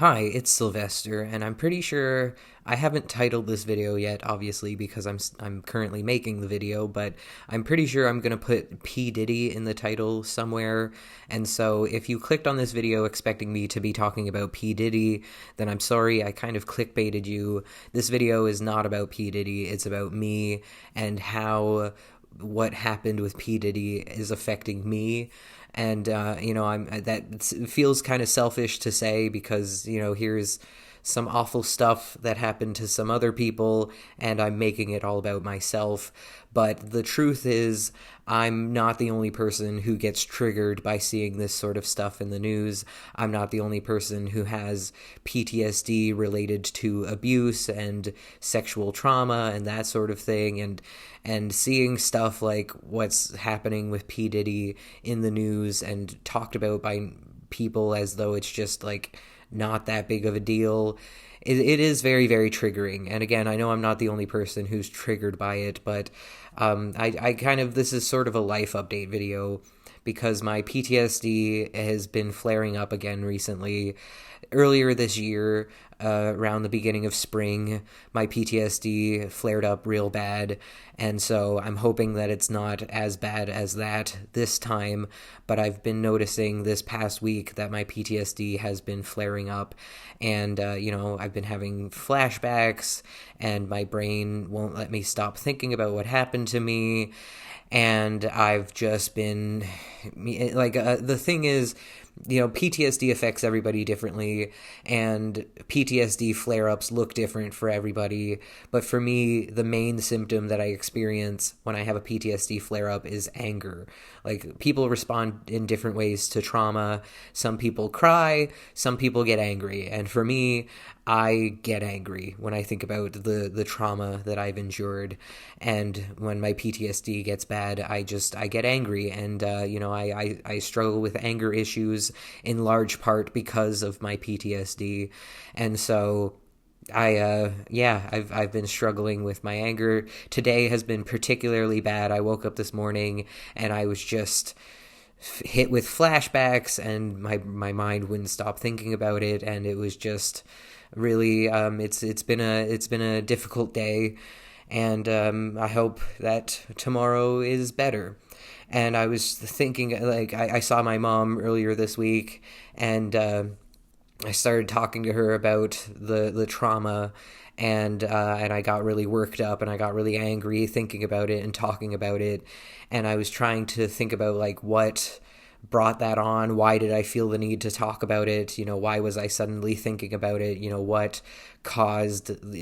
Hi, it's Sylvester, and I'm pretty sure I haven't titled this video yet, obviously, because I'm currently making the video, but I'm pretty sure I'm gonna put P Diddy in the title somewhere. And so if you clicked on this video expecting me to be talking about P Diddy, then I'm sorry, I kind of clickbaited you. This video is not about P Diddy, it's about me and how what happened with P Diddy is affecting me. And I'm that feels kind of selfish to say because here's some awful stuff that happened to some other people, and I'm making it all about myself. But the truth is, I'm not the only person who gets triggered by seeing this sort of stuff in the news. I'm not the only person who has PTSD related to abuse and sexual trauma and that sort of thing. And seeing stuff like what's happening with P. Diddy in the news and talked about by people as though it's just like not that big of a deal. It is very, very triggering. And again, I know I'm not the only person who's triggered by it, but this is sort of a life update video because my PTSD has been flaring up again recently. Earlier this year, around the beginning of spring, my PTSD flared up real bad, and so I'm hoping that it's not as bad as that this time, but I've been noticing this past week that my PTSD has been flaring up, and I've been having flashbacks, and my brain won't let me stop thinking about what happened to me, and I've just been, the thing is, PTSD affects everybody differently, and PTSD flare-ups look different for everybody, but for me, the main symptom that I experience when I have a PTSD flare-up is anger. Like, people respond in different ways to trauma. Some people cry, some people get angry, and for me, I get angry when I think about the trauma that I've endured, and when my PTSD gets bad, I get angry, and I struggle with anger issues in large part because of my PTSD, and so I've been struggling with my anger. Today has been particularly bad. I woke up this morning and I was just hit with flashbacks, and my mind wouldn't stop thinking about it, and it was just really it's been a difficult day, and I hope that tomorrow is better. And I was thinking, like, I saw my mom earlier this week, and I started talking to her about the trauma, and I got really worked up, and I got really angry thinking about it and talking about it, and I was trying to think about like what brought that on. Why did I feel the need to talk about it? Why was I suddenly thinking about it?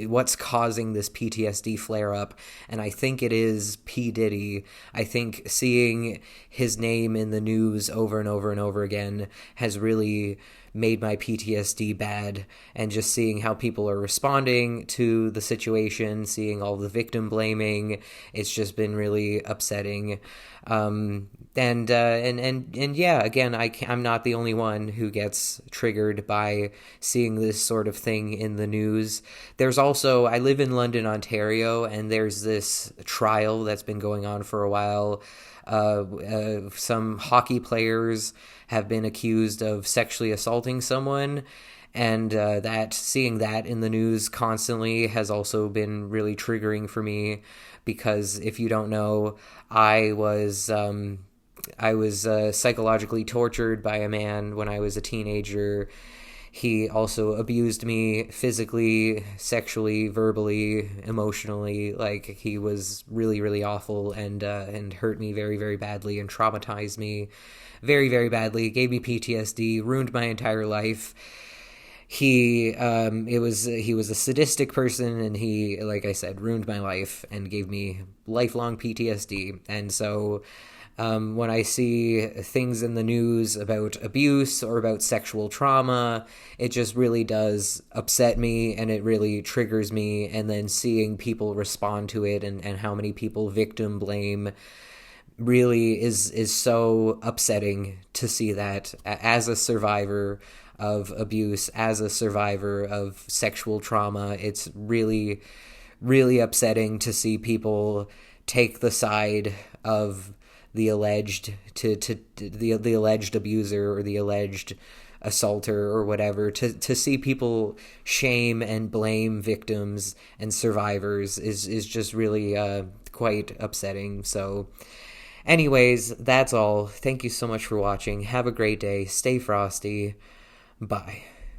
What's causing this PTSD flare up? And I think it is P. Diddy. I think seeing his name in the news over and over and over again has really made my PTSD bad, and just seeing how people are responding to the situation, seeing all the victim blaming, it's just been really upsetting. And yeah, again, I'm not the only one who gets triggered by seeing this sort of thing in the news. There's also, I live in London, Ontario, and there's this trial that's been going on for a while. Some hockey players have been accused of sexually assaulting someone, and that seeing that in the news constantly has also been really triggering for me, because if you don't know, I was psychologically tortured by a man when I was a teenager. He also abused me physically, sexually, verbally, emotionally. Like, he was really, really awful, and hurt me very, very badly, and traumatized me very, very badly. Gave me PTSD, ruined my entire life. He was a sadistic person, and he, like I said, ruined my life and gave me lifelong PTSD. And so when I see things in the news about abuse or about sexual trauma, it just really does upset me, and it really triggers me. And then seeing people respond to it, and how many people victim blame, really is so upsetting to see that. As a survivor of abuse, as a survivor of sexual trauma, it's really, really upsetting to see people take the side of the alleged the alleged abuser, or the alleged assaulter or whatever. To see people shame and blame victims and survivors is just really quite upsetting. So anyways, that's all. Thank you so much for watching. Have a great day. Stay frosty. Bye.